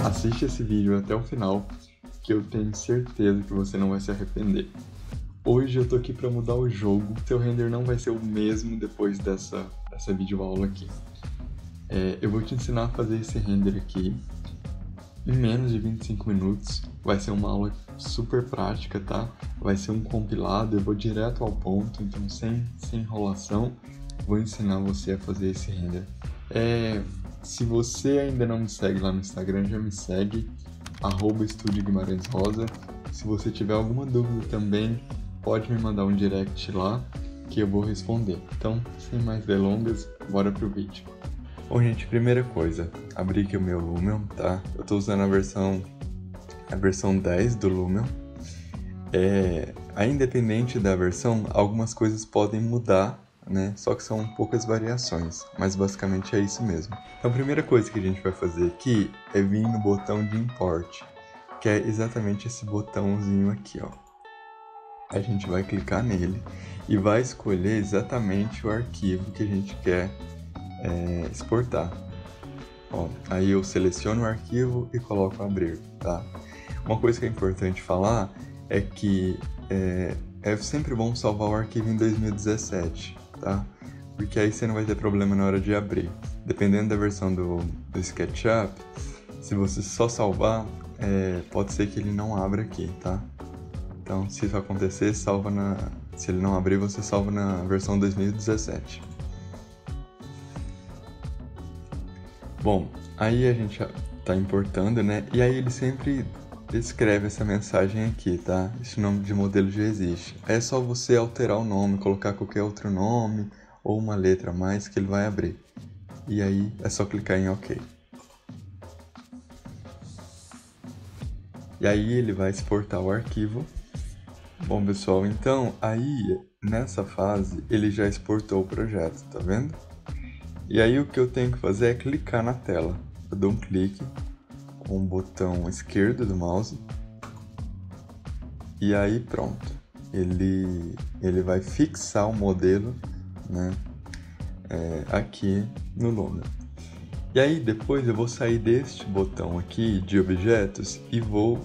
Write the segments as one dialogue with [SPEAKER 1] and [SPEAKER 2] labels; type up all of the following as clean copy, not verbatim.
[SPEAKER 1] Assiste esse vídeo até o final, que eu tenho certeza que você não vai se arrepender. Hoje eu tô aqui para mudar o jogo, seu render não vai ser o mesmo depois dessa videoaula aqui. Eu vou te ensinar a fazer esse render aqui em menos de 25 minutos, vai ser uma aula super prática, tá? Vai ser um compilado, eu vou direto ao ponto, então sem enrolação, vou ensinar você a fazer esse render. Se você ainda não me segue lá no Instagram, já me segue, @estudioguimarãesrosa. Se você tiver alguma dúvida também, pode me mandar um direct lá, que eu vou responder. Então, sem mais delongas, bora pro vídeo. Bom, gente, primeira coisa, abri aqui o meu Lumion, tá? Eu tô usando a versão 10 do Lumion. Independente da versão, algumas coisas podem mudar, né? Só que são poucas variações, mas basicamente é isso mesmo. Então, a primeira coisa que a gente vai fazer aqui é vir no botão de Import, que é exatamente esse botãozinho aqui, ó. A gente vai clicar nele e vai escolher exatamente o arquivo que a gente quer exportar. Ó, aí eu seleciono o arquivo e coloco abrir, tá? Uma coisa que é importante falar é que é sempre bom salvar o arquivo em 2017, tá? Porque aí você não vai ter problema na hora de abrir. Dependendo da versão do SketchUp, se você só salvar, pode ser que ele não abra aqui, tá? Então, se isso acontecer, se ele não abrir, você salva na versão 2017. Bom, aí a gente tá importando, né? E aí ele sempre escreve essa mensagem aqui, tá? Esse nome de modelo já existe. É só você alterar o nome, colocar qualquer outro nome ou uma letra a mais que ele vai abrir. E aí é só clicar em OK. E aí ele vai exportar o arquivo. Bom, pessoal, então aí nessa fase ele já exportou o projeto, tá vendo? E aí o que eu tenho que fazer é clicar na tela. Eu dou um clique com o botão esquerdo do mouse. E aí pronto. Ele vai fixar o modelo, né, aqui no Lumion. E aí depois eu vou sair deste botão aqui de objetos e vou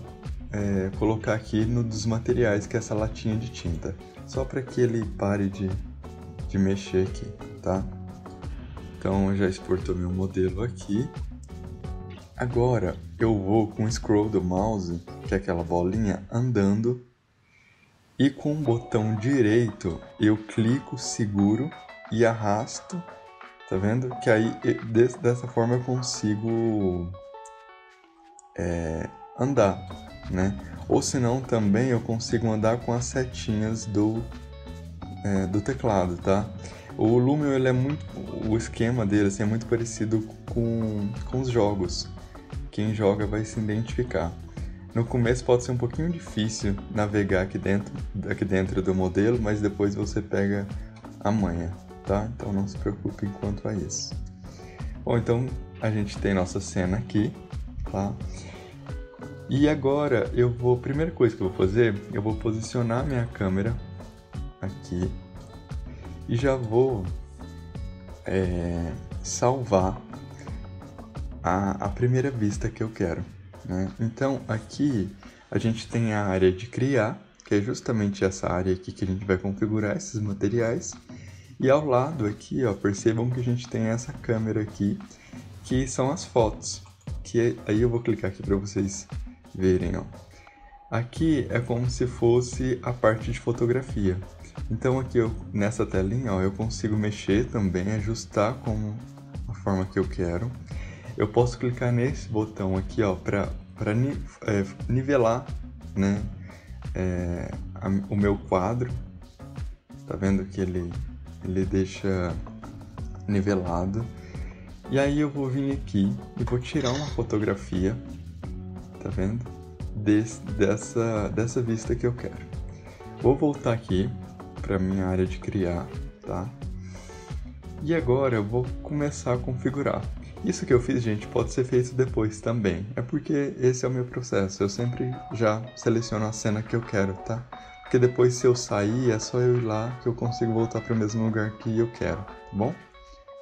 [SPEAKER 1] colocar aqui no dos materiais, que é essa latinha de tinta. Só para que ele pare de mexer aqui, tá? Então, já exportou meu modelo aqui. Agora, eu vou com o scroll do mouse, que é aquela bolinha, andando. E com o botão direito, eu clico, seguro e arrasto. Tá vendo? Que aí, dessa forma, eu consigo andar, né? Ou senão, também eu consigo andar com as setinhas do teclado, tá? O Lumion, o esquema dele assim, é muito parecido com os jogos. Quem joga vai se identificar. No começo pode ser um pouquinho difícil navegar aqui dentro do modelo, mas depois você pega a manha, tá? Então não se preocupe quanto a isso. Bom, então a gente tem nossa cena aqui, tá? E agora a primeira coisa que eu vou fazer, eu vou posicionar minha câmera aqui. E já vou salvar a primeira vista que eu quero, né? Então, aqui a gente tem a área de criar, que é justamente essa área aqui que a gente vai configurar esses materiais. E ao lado aqui, ó, percebam que a gente tem essa câmera aqui, que são as fotos. Aí eu vou clicar aqui para vocês verem, ó. Aqui é como se fosse a parte de fotografia. Então aqui nessa telinha, ó, eu consigo mexer também, ajustar como a forma que eu quero. Eu posso clicar nesse botão aqui, ó, para nivelar, né, o meu quadro. Tá vendo que ele deixa nivelado. E aí eu vou vir aqui e vou tirar uma fotografia, tá vendo? Dessa vista que eu quero. Vou voltar aqui para minha área de criar, tá? E agora eu vou começar a configurar. Isso que eu fiz, gente, pode ser feito depois também. É porque esse é o meu processo. Eu sempre já seleciono a cena que eu quero, tá? Porque depois, se eu sair, é só eu ir lá que eu consigo voltar para o mesmo lugar que eu quero, tá bom?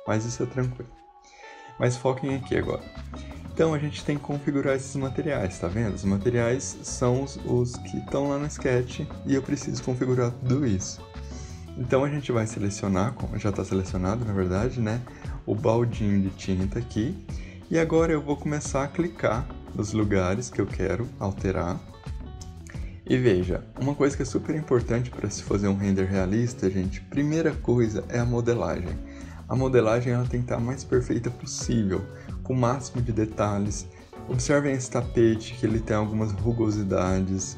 [SPEAKER 1] Mas isso é tranquilo. Mas foquem aqui agora. Então a gente tem que configurar esses materiais, tá vendo? Os materiais são os que estão lá no Sketch e eu preciso configurar tudo isso. Então a gente vai selecionar, já está selecionado na verdade, né? O baldinho de tinta aqui. E agora eu vou começar a clicar nos lugares que eu quero alterar. E veja, uma coisa que é super importante para se fazer um render realista, gente, primeira coisa é a modelagem. A modelagem ela tem que estar a mais perfeita possível, com o máximo de detalhes. Observem esse tapete, que ele tem algumas rugosidades.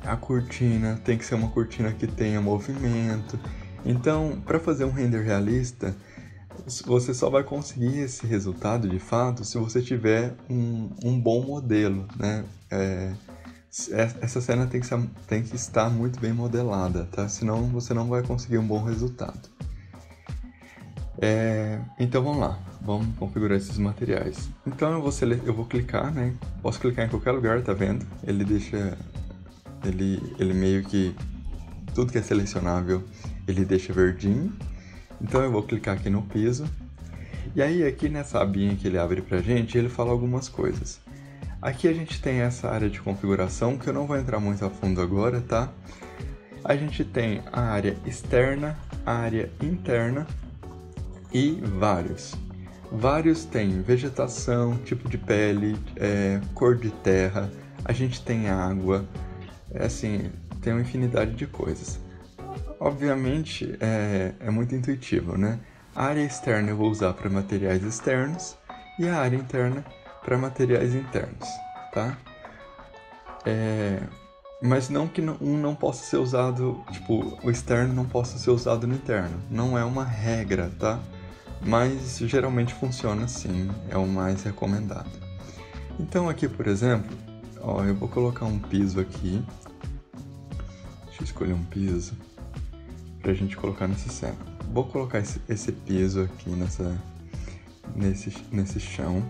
[SPEAKER 1] A cortina tem que ser uma cortina que tenha movimento. Então, para fazer um render realista, você só vai conseguir esse resultado de fato se você tiver um bom modelo, né? Essa cena tem que estar muito bem modelada, tá? Senão você não vai conseguir um bom resultado. Então vamos lá, vamos configurar esses materiais. Então eu vou clicar, né? Posso clicar em qualquer lugar, tá vendo? Ele deixa, ele meio que tudo que é selecionável ele deixa verdinho. Então eu vou clicar aqui no piso. E aí aqui nessa abinha que ele abre pra gente, ele fala algumas coisas. Aqui a gente tem essa área de configuração, que eu não vou entrar muito a fundo agora, tá? A gente tem a área externa, a área interna e vários. Vários tem vegetação, tipo de pele, cor de terra, a gente tem água, assim, tem uma infinidade de coisas. Obviamente é muito intuitivo, né? A área externa eu vou usar para materiais externos e a área interna para materiais internos, tá? Mas não que um não possa ser usado, tipo, o externo não possa ser usado no interno. Não é uma regra, tá? Mas geralmente funciona assim, é o mais recomendado. Então aqui, por exemplo, ó, eu vou colocar um piso aqui. Deixa eu escolher um piso pra gente colocar nessa cena. Vou colocar esse piso aqui nesse chão.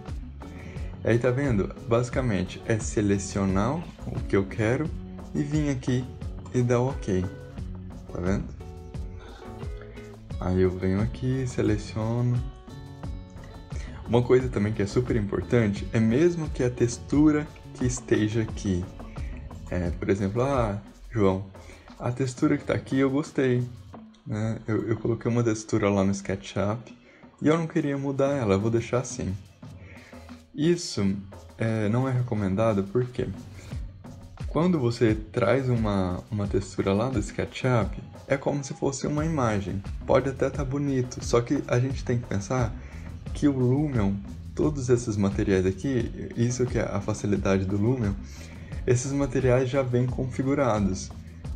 [SPEAKER 1] Aí tá vendo? Basicamente é selecionar o que eu quero e vir aqui e dar OK. Tá vendo? Aí eu venho aqui, seleciono. Uma coisa também que é super importante é mesmo que a textura que esteja aqui. Por exemplo, João, a textura que tá aqui eu gostei. Né? Eu coloquei uma textura lá no SketchUp e eu não queria mudar ela, eu vou deixar assim. Isso não é recomendado porque quando você traz uma textura lá do SketchUp, é como se fosse uma imagem. Pode até estar bonito, só que a gente tem que pensar que o Lumion, todos esses materiais aqui, isso que é a facilidade do Lumion, esses materiais já vêm configurados.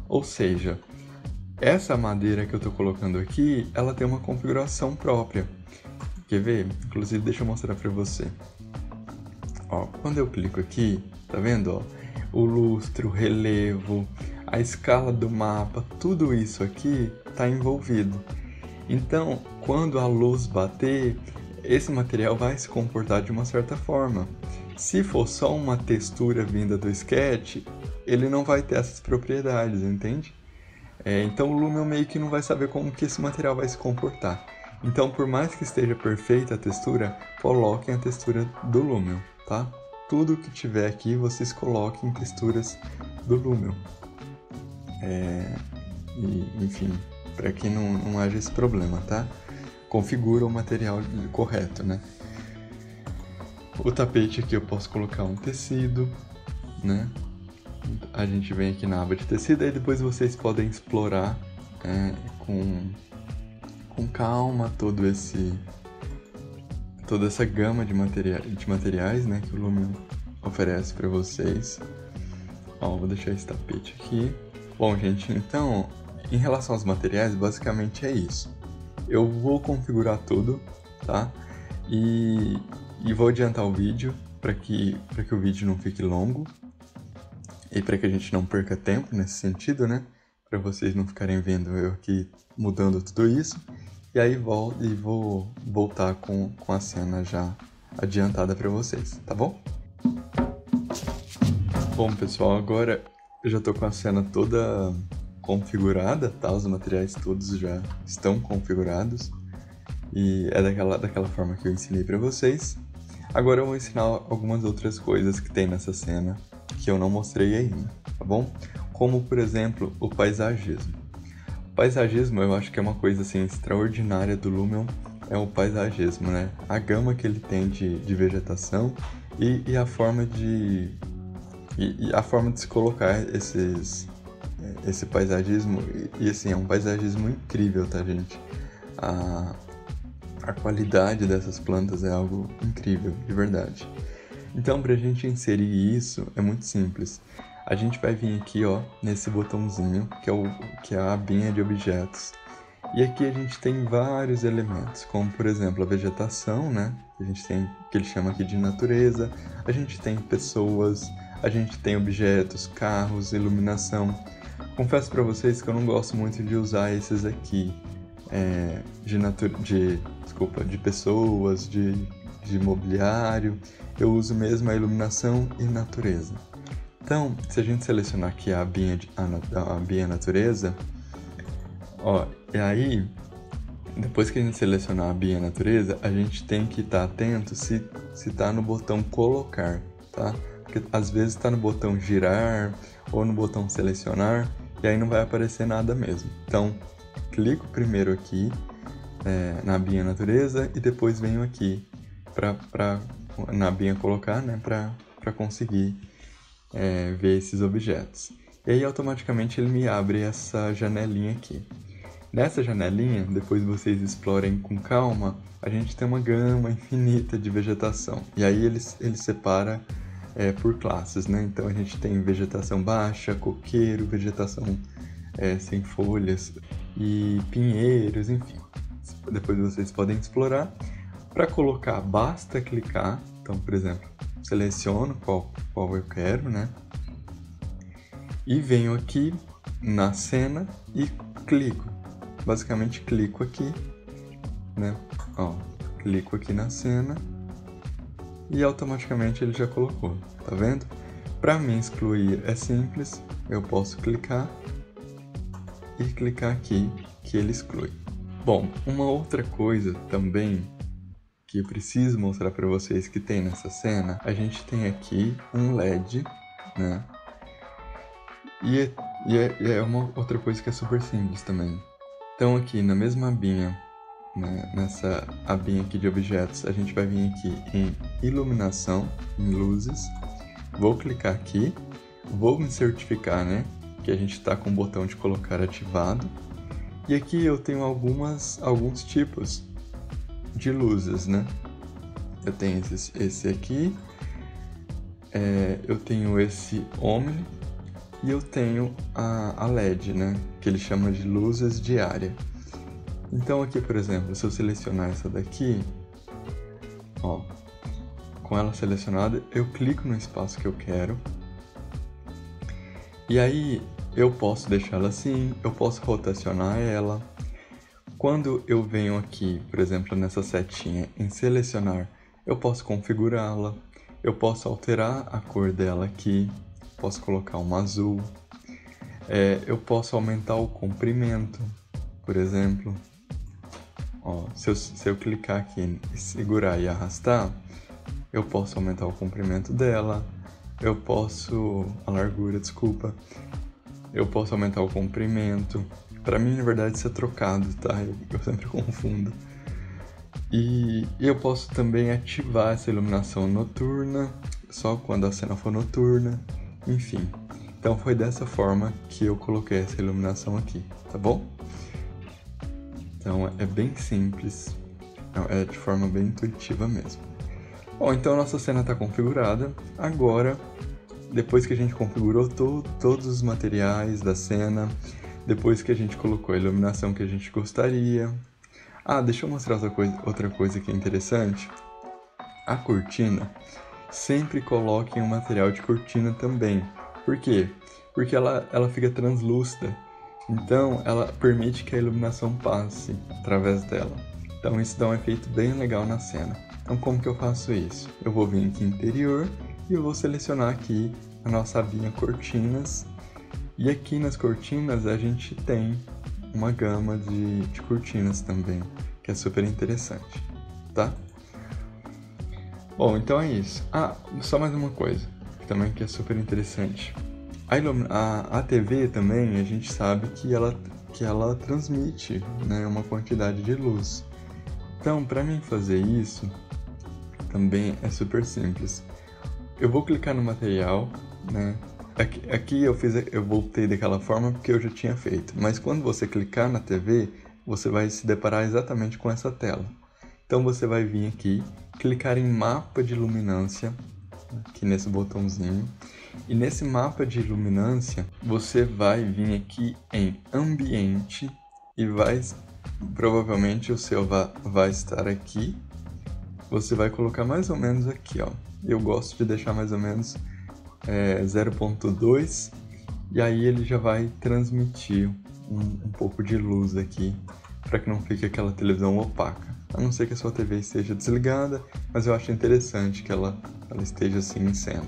[SPEAKER 1] Ou seja, essa madeira que eu estou colocando aqui, ela tem uma configuração própria. Quer ver? Inclusive, deixa eu mostrar para você. Ó, quando eu clico aqui, tá vendo? Ó, o lustre, o relevo, a escala do mapa, tudo isso aqui está envolvido. Então, quando a luz bater, esse material vai se comportar de uma certa forma. Se for só uma textura vinda do Sketch, ele não vai ter essas propriedades, entende? Então o Lumion meio que não vai saber como que esse material vai se comportar. Então, por mais que esteja perfeita a textura, coloquem a textura do Lumion, tá? Tudo que tiver aqui, vocês coloquem texturas do Lumion. Enfim, para que não haja esse problema, tá? Configura o material correto, né? O tapete aqui eu posso colocar um tecido, né? A gente vem aqui na aba de tecido e depois vocês podem explorar com calma toda essa gama de materiais, né, que o Lumion oferece para vocês. Ó, vou deixar esse tapete aqui. Bom, gente, então, em relação aos materiais, basicamente é isso. Eu vou configurar tudo, tá? E vou adiantar o vídeo para que o vídeo não fique longo. E para que a gente não perca tempo nesse sentido, né? Para vocês não ficarem vendo eu aqui mudando tudo isso. E aí vou voltar com a cena já adiantada para vocês, tá bom? Bom, pessoal, agora eu já tô com a cena toda configurada, tá? Os materiais todos já estão configurados. E é daquela forma que eu ensinei para vocês. Agora eu vou ensinar algumas outras coisas que tem nessa cena que eu não mostrei ainda, tá bom? Como, por exemplo, o paisagismo. O paisagismo eu acho que é uma coisa assim extraordinária do Lumion, é o paisagismo, né? A gama que ele tem de vegetação e a forma de se colocar esse paisagismo. E assim, é um paisagismo incrível, tá, gente? A qualidade dessas plantas é algo incrível, de verdade. Então, para a gente inserir isso, é muito simples. A gente vai vir aqui, ó, nesse botãozinho, que é a abinha de objetos. E aqui a gente tem vários elementos, como, por exemplo, a vegetação, né? A gente tem, que ele chama aqui de natureza. A gente tem pessoas, a gente tem objetos, carros, iluminação. Confesso para vocês que eu não gosto muito de usar esses aqui, de pessoas, de mobiliário. Eu uso mesmo a iluminação e natureza. Então, se a gente selecionar aqui a abinha natureza, ó, e aí, depois que a gente selecionar a abinha natureza, a gente tem que estar atento se tá no botão colocar, tá? Porque às vezes está no botão girar ou no botão selecionar e aí não vai aparecer nada mesmo. Então, clico primeiro aqui na abinha natureza e depois venho aqui na abinha colocar, né, para conseguir ver esses objetos. E aí automaticamente ele me abre essa janelinha aqui. Nessa janelinha, depois vocês explorem com calma, a gente tem uma gama infinita de vegetação. E aí ele separa por classes, né? Então a gente tem vegetação baixa, coqueiro, vegetação sem folhas e pinheiros, enfim. Depois vocês podem explorar. Para colocar, basta clicar. Então, por exemplo, seleciono qual eu quero, né? E venho aqui na cena e clico. Basicamente clico aqui, né? Ó, clico aqui na cena e automaticamente ele já colocou, tá vendo? Para mim excluir é simples, eu posso clicar e clicar aqui que ele exclui. Bom, uma outra coisa também que eu preciso mostrar para vocês que tem nessa cena, a gente tem aqui um LED, né? E é uma outra coisa que é super simples também. Então aqui na mesma abinha, né, nessa abinha aqui de objetos, a gente vai vir aqui em iluminação, em luzes. Vou clicar aqui, vou me certificar, né, que a gente está com o botão de colocar ativado. E aqui eu tenho alguns tipos de luzes, né? Eu tenho esse aqui, eu tenho esse Omni e eu tenho a LED, né? Que ele chama de luzes de área. Então aqui, por exemplo, se eu selecionar essa daqui, ó, com ela selecionada, eu clico no espaço que eu quero. E aí eu posso deixar ela assim, eu posso rotacionar ela. Quando eu venho aqui, por exemplo, nessa setinha em selecionar, eu posso configurá-la, eu posso alterar a cor dela aqui, posso colocar um azul, eu posso aumentar o comprimento, por exemplo. Ó, se eu clicar aqui, segurar e arrastar, eu posso aumentar o comprimento dela, a largura, desculpa, eu posso aumentar o comprimento. Pra mim, na verdade, isso é trocado, tá? Eu sempre confundo. E eu posso também ativar essa iluminação noturna, só quando a cena for noturna, enfim. Então foi dessa forma que eu coloquei essa iluminação aqui, tá bom? Então é bem simples, é de forma bem intuitiva mesmo. Bom, então a nossa cena está configurada. Agora, depois que a gente configurou todos os materiais da cena, depois que a gente colocou a iluminação que a gente gostaria... Ah, deixa eu mostrar outra coisa que é interessante. A cortina, sempre coloquem um material de cortina também. Por quê? Porque ela fica translúcida. Então, ela permite que a iluminação passe através dela. Então, isso dá um efeito bem legal na cena. Então, como que eu faço isso? Eu vou vir aqui em interior e eu vou selecionar aqui a nossa abinha cortinas. E aqui nas cortinas a gente tem uma gama de cortinas também, que é super interessante, tá? Bom, então é isso. Ah, só mais uma coisa, também que é super interessante. A TV também, a gente sabe que ela transmite, né, uma quantidade de luz. Então, para mim fazer isso, também é super simples. Eu vou clicar no material, né? Aqui eu voltei daquela forma porque eu já tinha feito. Mas quando você clicar na TV, você vai se deparar exatamente com essa tela. Então você vai vir aqui, clicar em mapa de luminância, aqui nesse botãozinho. E nesse mapa de luminância, você vai vir aqui em ambiente e provavelmente o seu vai estar aqui. Você vai colocar mais ou menos aqui, ó. Eu gosto de deixar mais ou menos 0.2 e aí ele já vai transmitir um pouco de luz aqui para que não fique aquela televisão opaca. A não ser que a sua TV esteja desligada, mas eu acho interessante que ela esteja assim em cena.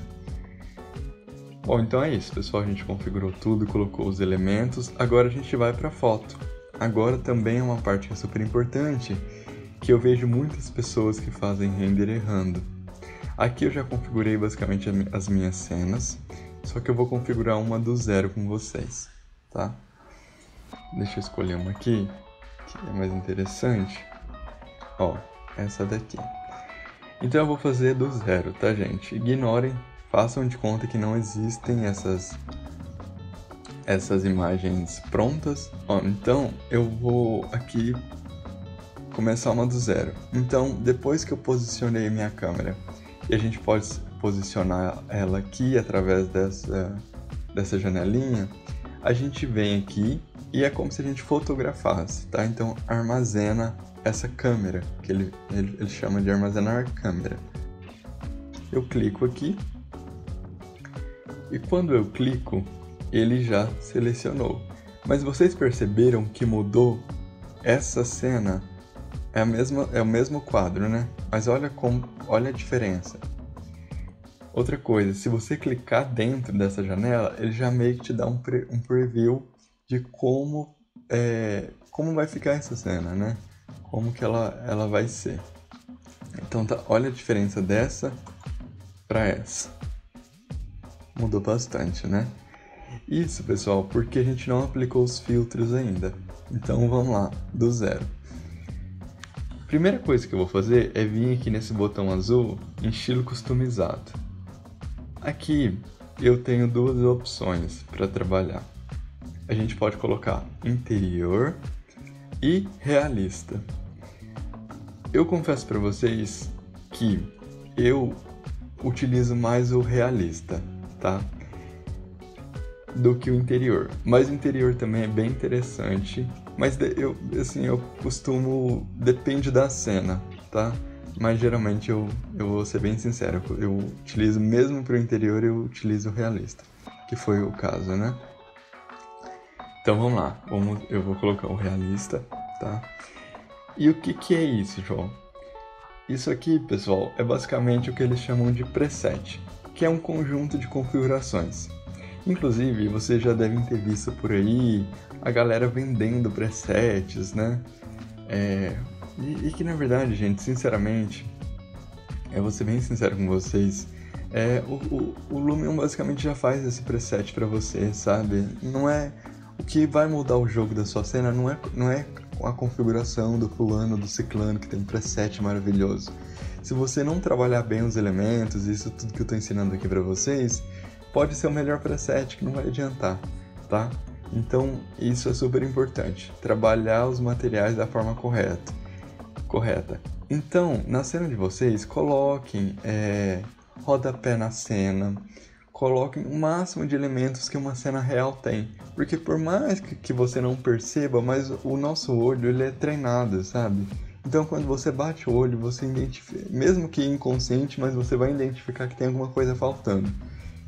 [SPEAKER 1] Bom, então é isso, pessoal. A gente configurou tudo, colocou os elementos. Agora a gente vai para a foto. Agora também é uma parte que é super importante, que eu vejo muitas pessoas que fazem render errando. Aqui eu já configurei basicamente as minhas cenas, só que eu vou configurar uma do zero com vocês, tá? Deixa eu escolher uma aqui, que é mais interessante. Ó, essa daqui. Então eu vou fazer do zero, tá, gente? Ignorem, façam de conta que não existem essas imagens prontas. Ó, então eu vou aqui começar uma do zero. Então, depois que eu posicionei minha câmera, e a gente pode posicionar ela aqui através dessa janelinha, a gente vem aqui e é como se a gente fotografasse, tá? Então armazena essa câmera, que ele chama de armazenar câmera. Eu clico aqui e quando eu clico, ele já selecionou. Mas vocês perceberam que mudou essa cena? É o mesmo quadro, né? Mas olha a diferença. Outra coisa, se você clicar dentro dessa janela, ele já meio que te dá um preview de como vai ficar essa cena, né? Como que ela vai ser. Então olha a diferença dessa para essa. Mudou bastante, né? Isso, pessoal, porque a gente não aplicou os filtros ainda. Então vamos lá, do zero. Primeira coisa que eu vou fazer é vir aqui nesse botão azul em estilo customizado. Aqui eu tenho duas opções para trabalhar. A gente pode colocar interior e realista. Eu confesso para vocês que eu utilizo mais o realista, tá? Do que o interior. Mas o interior também é bem interessante. Mas eu costumo... Depende da cena, tá? Mas geralmente eu vou ser bem sincero. Eu utilizo, mesmo para o interior, eu utilizo o realista. Que foi o caso, né? Então vamos lá. Eu vou colocar o realista, tá? E o que é isso, João? Isso aqui, pessoal, é basicamente o que eles chamam de preset, que é um conjunto de configurações. Inclusive, vocês já devem ter visto por aí a galera vendendo presets, né? E que na verdade, gente, sinceramente, eu vou ser bem sincero com vocês, o Lumion basicamente já faz esse preset pra você, sabe? Não é... O que vai mudar o jogo da sua cena não é a configuração do fulano, do ciclano, que tem um preset maravilhoso. Se você não trabalhar bem os elementos, isso tudo que eu tô ensinando aqui pra vocês, pode ser o melhor preset, que não vai adiantar, tá? Então, isso é super importante. Trabalhar os materiais da forma correta. Então, na cena de vocês, coloquem rodapé na cena, coloquem o máximo de elementos que uma cena real tem. Porque por mais que você não perceba, mas o nosso olho, ele é treinado, sabe? Então, quando você bate o olho, você identifica, mesmo que inconsciente, mas você vai identificar que tem alguma coisa faltando.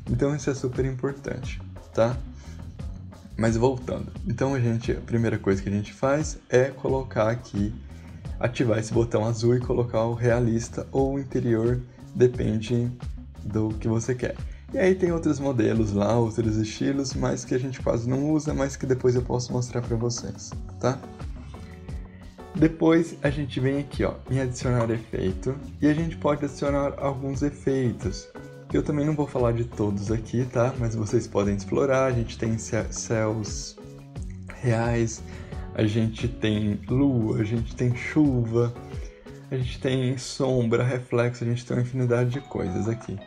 [SPEAKER 1] Então isso é super importante, tá? Mas voltando. Então a primeira coisa que a gente faz é colocar aqui, ativar esse botão azul e colocar o realista ou o interior, depende do que você quer. E aí tem outros modelos lá, outros estilos, mas que a gente quase não usa, mas que depois eu posso mostrar para vocês, tá? Depois a gente vem aqui, ó, em adicionar efeito, e a gente pode adicionar alguns efeitos. Eu também não vou falar de todos aqui, tá? Mas vocês podem explorar. A gente tem céus reais, a gente tem lua, a gente tem chuva, a gente tem sombra, reflexo, a gente tem uma infinidade de coisas aqui.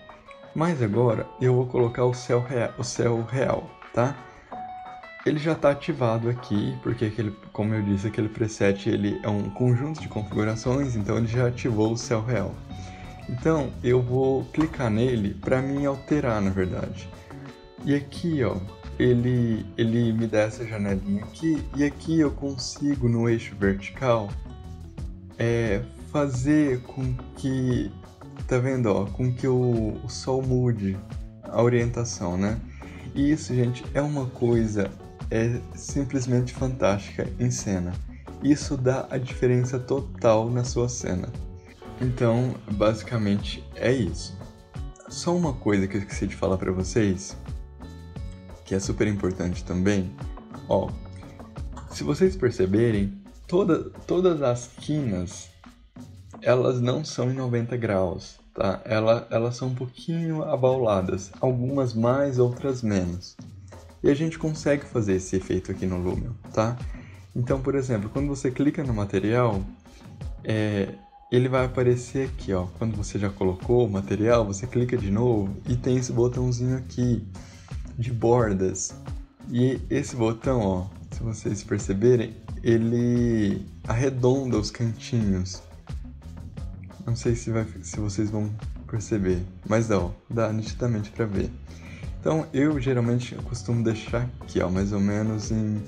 [SPEAKER 1] Mas agora eu vou colocar o céu real, tá? Ele já está ativado aqui, porque como eu disse, aquele preset ele é um conjunto de configurações, então ele já ativou o céu real. Então eu vou clicar nele para mim alterar, na verdade. E aqui, ó, ele me dá essa janelinha aqui, e aqui eu consigo no eixo vertical fazer com que, tá vendo, ó, com que o sol mude a orientação, né? E isso, gente, é uma coisa simplesmente fantástica em cena. Isso dá a diferença total na sua cena. Então, basicamente é isso. Só uma coisa que eu esqueci de falar para vocês, que é super importante também, ó. Se vocês perceberem, todas as quinas, elas não são em 90 graus, tá? Elas são um pouquinho abauladas, algumas mais, outras menos. E a gente consegue fazer esse efeito aqui no Lumion, tá? Então, por exemplo, quando você clica no material, ele vai aparecer aqui, ó. Quando você já colocou o material, você clica de novo e tem esse botãozinho aqui de bordas. E esse botão, ó, se vocês perceberem, ele arredonda os cantinhos. Não sei se vocês vão perceber, mas dá nitidamente para ver. Então, eu geralmente costumo deixar aqui, ó, mais ou menos em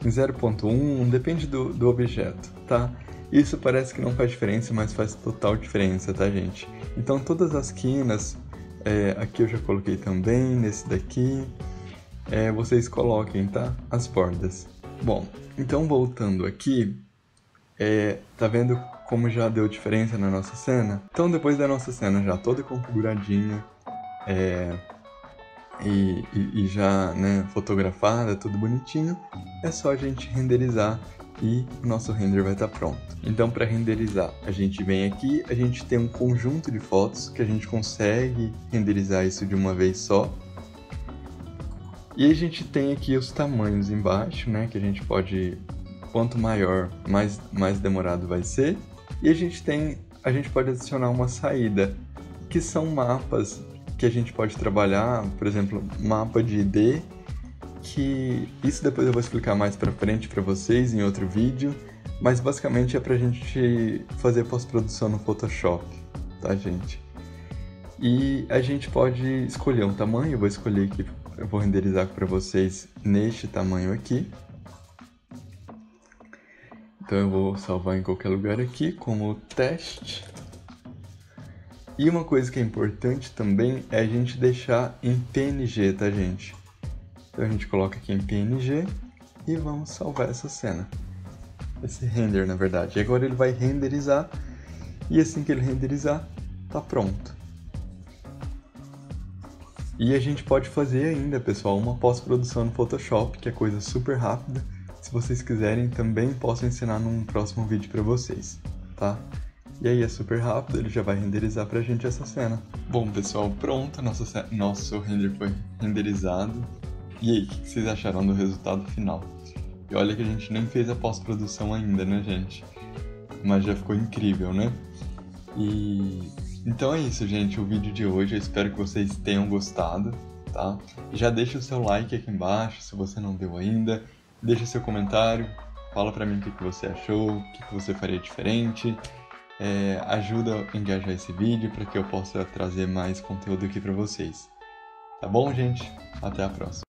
[SPEAKER 1] 0.1, depende do objeto, tá? Isso parece que não faz diferença, mas faz total diferença, tá, gente? Então, todas as quinas, aqui eu já coloquei também, nesse daqui, vocês coloquem, tá? As bordas. Bom, então voltando aqui, tá vendo como já deu diferença na nossa cena? Então, depois da nossa cena já toda configuradinha, e já, né, fotografada, tudo bonitinho, é só a gente renderizar e o nosso render vai estar pronto. Então, para renderizar, a gente vem aqui, a gente tem um conjunto de fotos que a gente consegue renderizar isso de uma vez só. E a gente tem aqui os tamanhos embaixo, né, que a gente pode, quanto maior, mais demorado vai ser. E a gente pode adicionar uma saída, que são mapas que a gente pode trabalhar, por exemplo, mapa de ID, que isso depois eu vou explicar mais pra frente pra vocês em outro vídeo, mas basicamente é pra gente fazer pós-produção no Photoshop, tá, gente? E a gente pode escolher um tamanho, eu vou escolher aqui, eu vou renderizar pra vocês neste tamanho aqui. Então eu vou salvar em qualquer lugar aqui, como teste. E uma coisa que é importante também é a gente deixar em PNG, tá, gente? Então a gente coloca aqui em PNG e vamos salvar essa cena. Esse render, na verdade. E agora ele vai renderizar e assim que ele renderizar, tá pronto. E a gente pode fazer ainda, pessoal, uma pós-produção no Photoshop, que é coisa super rápida. Se vocês quiserem, também posso ensinar num próximo vídeo pra vocês, tá? E aí é super rápido, ele já vai renderizar pra gente essa cena. Bom, pessoal, pronto, nosso render foi renderizado. E aí, o que vocês acharam do resultado final? E olha que a gente nem fez a pós-produção ainda, né, gente? Mas já ficou incrível, né? Então é isso, gente, o vídeo de hoje. Eu espero que vocês tenham gostado, tá? Já deixa o seu like aqui embaixo, se você não deu ainda. Deixa seu comentário, fala pra mim o que você achou, o que você faria diferente. Ajuda a engajar esse vídeo para que eu possa trazer mais conteúdo aqui para vocês. Tá bom, gente? Até a próxima.